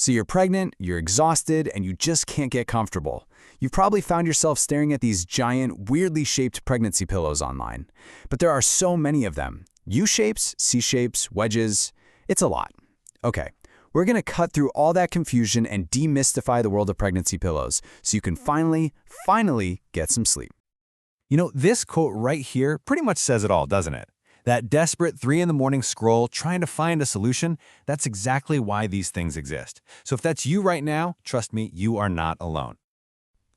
So you're pregnant, you're exhausted, and you just can't get comfortable. You've probably found yourself staring at these giant, weirdly shaped pregnancy pillows online. But there are so many of them. U-shapes, C-shapes, wedges. It's a lot. Okay, we're going to cut through all that confusion and demystify the world of pregnancy pillows so you can finally get some sleep. You know, this quote right here pretty much says it all, doesn't it? That desperate 3 in the morning scroll trying to find a solution, that's exactly why these things exist. So if that's you right now, trust me, you are not alone.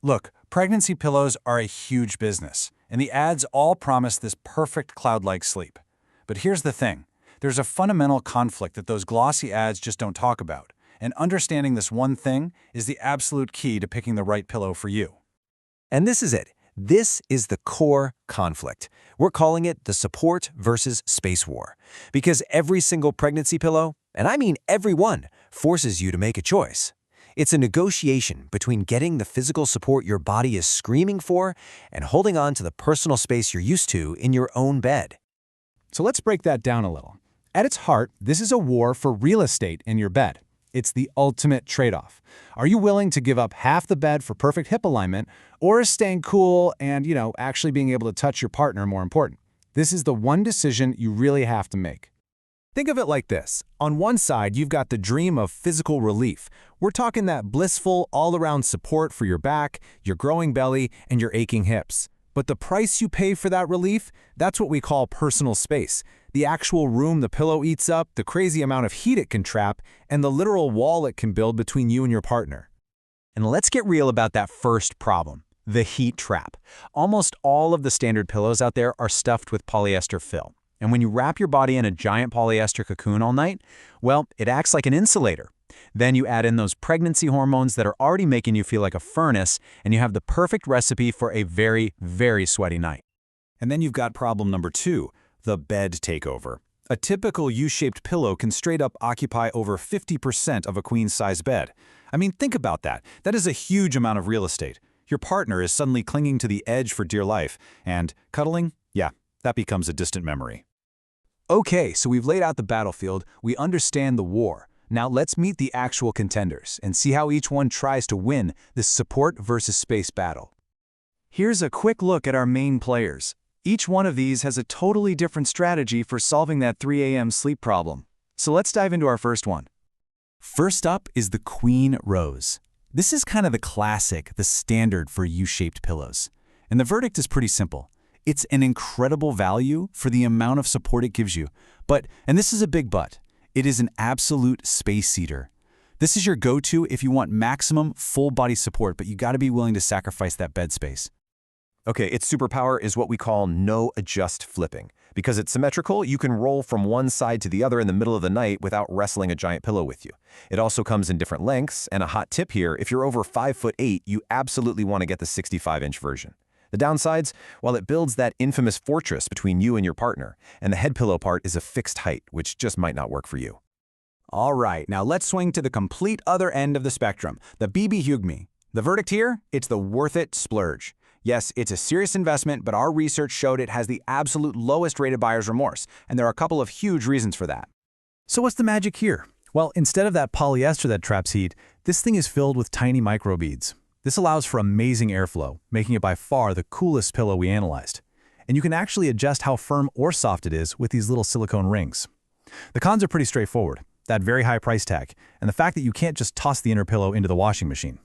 Look, pregnancy pillows are a huge business, and the ads all promise this perfect cloud-like sleep. But here's the thing. There's a fundamental conflict that those glossy ads just don't talk about, and understanding this one thing is the absolute key to picking the right pillow for you. And this is it. This is the core conflict. We're calling it the support versus space war. Because every single pregnancy pillow, and I mean every one, forces you to make a choice. It's a negotiation between getting the physical support your body is screaming for and holding on to the personal space you're used to in your own bed. So let's break that down a little. At its heart, this is a war for real estate in your bed. It's the ultimate trade-off. Are you willing to give up half the bed for perfect hip alignment, or is staying cool and, actually being able to touch your partner more important? This is the one decision you really have to make. Think of it like this. On one side, you've got the dream of physical relief. We're talking that blissful, all-around support for your back, your growing belly, and your aching hips. But the price you pay for that relief, that's what we call personal space. The actual room the pillow eats up, the crazy amount of heat it can trap, and the literal wall it can build between you and your partner. And let's get real about that first problem, the heat trap. Almost all of the standard pillows out there are stuffed with polyester fill. And when you wrap your body in a giant polyester cocoon all night, well, it acts like an insulator. Then you add in those pregnancy hormones that are already making you feel like a furnace, and you have the perfect recipe for a very, very sweaty night. And then you've got problem number 2, the bed takeover. A typical U-shaped pillow can straight up occupy over 50% of a queen-size bed. I mean, think about that. That is a huge amount of real estate. Your partner is suddenly clinging to the edge for dear life, and cuddling, yeah, that becomes a distant memory. Okay, so we've laid out the battlefield, we understand the war. Now let's meet the actual contenders and see how each one tries to win this support versus space battle. Here's a quick look at our main players. Each one of these has a totally different strategy for solving that 3 a.m. sleep problem. So let's dive into our first one. First up is the Queen Rose. This is kind of the classic, the standard for U-shaped pillows. And the verdict is pretty simple. It's an incredible value for the amount of support it gives you. But, and this is a big but, it is an absolute space eater. This is your go-to if you want maximum full-body support, but you gotta be willing to sacrifice that bed space. Okay, its superpower is what we call no-adjust flipping. Because it's symmetrical, you can roll from one side to the other in the middle of the night without wrestling a giant pillow with you. It also comes in different lengths, and a hot tip here, if you're over 5'8", you absolutely want to get the 65-inch version. The downsides, while it builds that infamous fortress between you and your partner, and the head pillow part is a fixed height, which just might not work for you. All right, now let's swing to the complete other end of the spectrum, the bbhugme. The verdict here? It's the worth it splurge. Yes, it's a serious investment, but our research showed it has the absolute lowest rated buyer's remorse, and there are a couple of huge reasons for that. So what's the magic here? Well, instead of that polyester that traps heat, this thing is filled with tiny microbeads. This allows for amazing airflow, making it by far the coolest pillow we analyzed. And you can actually adjust how firm or soft it is with these little silicone rings. The cons are pretty straightforward, that very high price tag, and the fact that you can't just toss the inner pillow into the washing machine.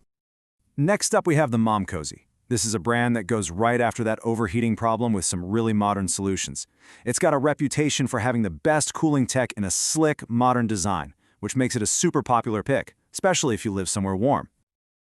Next up, we have the Momcozy. This is a brand that goes right after that overheating problem with some really modern solutions. It's got a reputation for having the best cooling tech in a slick, modern design, which makes it a super popular pick, especially if you live somewhere warm.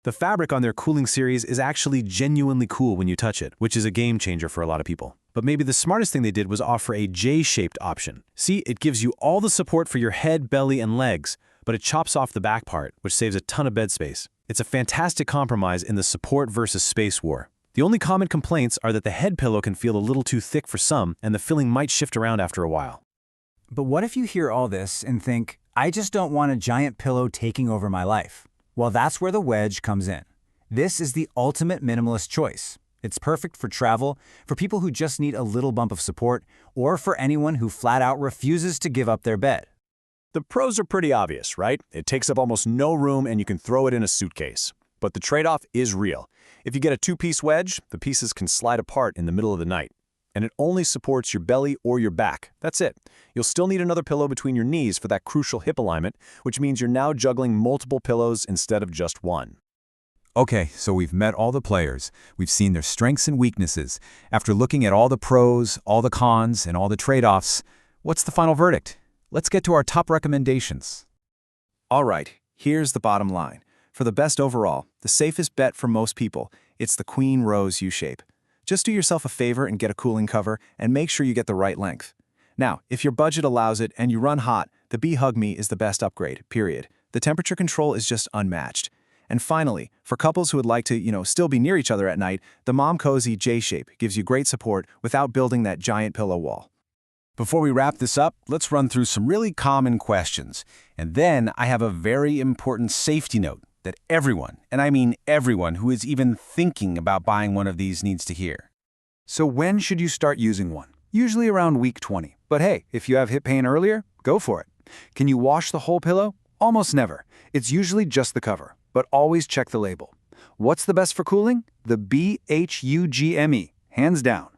The fabric on their cooling series is actually genuinely cool when you touch it, which is a game changer for a lot of people. But maybe the smartest thing they did was offer a J-shaped option. See, it gives you all the support for your head, belly, and legs, but it chops off the back part, which saves a ton of bed space. It's a fantastic compromise in the support versus space war. The only common complaints are that the head pillow can feel a little too thick for some, and the filling might shift around after a while. But what if you hear all this and think, I just don't want a giant pillow taking over my life? Well, that's where the wedge comes in. This is the ultimate minimalist choice. It's perfect for travel, for people who just need a little bump of support, or for anyone who flat out refuses to give up their bed. The pros are pretty obvious, right? It takes up almost no room and you can throw it in a suitcase. But the trade-off is real. If you get a two-piece wedge, the pieces can slide apart in the middle of the night. And it only supports your belly or your back. That's it. You'll still need another pillow between your knees for that crucial hip alignment, which means you're now juggling multiple pillows instead of just one. Okay, so we've met all the players. We've seen their strengths and weaknesses. After looking at all the pros, all the cons, and all the trade-offs, what's the final verdict? Let's get to our top recommendations. All right, here's the bottom line. For the best overall, the safest bet for most people, it's the Queen Rose U-Shape. Just do yourself a favor and get a cooling cover and make sure you get the right length. Now, if your budget allows it and you run hot, the bbhugme is the best upgrade, period. The temperature control is just unmatched. And finally, for couples who would like to, still be near each other at night, the Momcozy J-Shape gives you great support without building that giant pillow wall. Before we wrap this up, let's run through some really common questions. And then I have a very important safety note that everyone, and I mean everyone who is even thinking about buying one of these needs to hear. So when should you start using one? Usually around week 20. But hey, if you have hip pain earlier, go for it. Can you wash the whole pillow? Almost never. It's usually just the cover, but always check the label. What's the best for cooling? The bbhugme, hands down.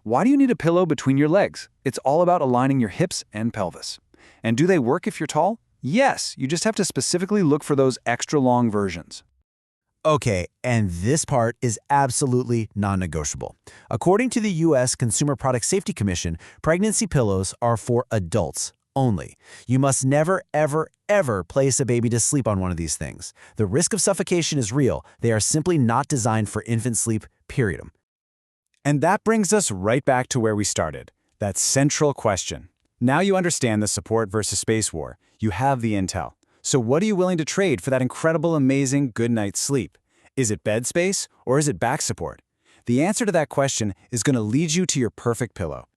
Why do you need a pillow between your legs? It's all about aligning your hips and pelvis. And do they work if you're tall? Yes, you just have to specifically look for those extra long versions. Okay, and this part is absolutely non-negotiable. According to the U.S. Consumer Product Safety Commission, pregnancy pillows are for adults only. You must never, ever, ever place a baby to sleep on one of these things. The risk of suffocation is real. They are simply not designed for infant sleep, period. And that brings us right back to where we started, that central question. Now you understand the support versus space war. You have the intel. So what are you willing to trade for that incredible, amazing good night's sleep? Is it bed space or is it back support? The answer to that question is going to lead you to your perfect pillow.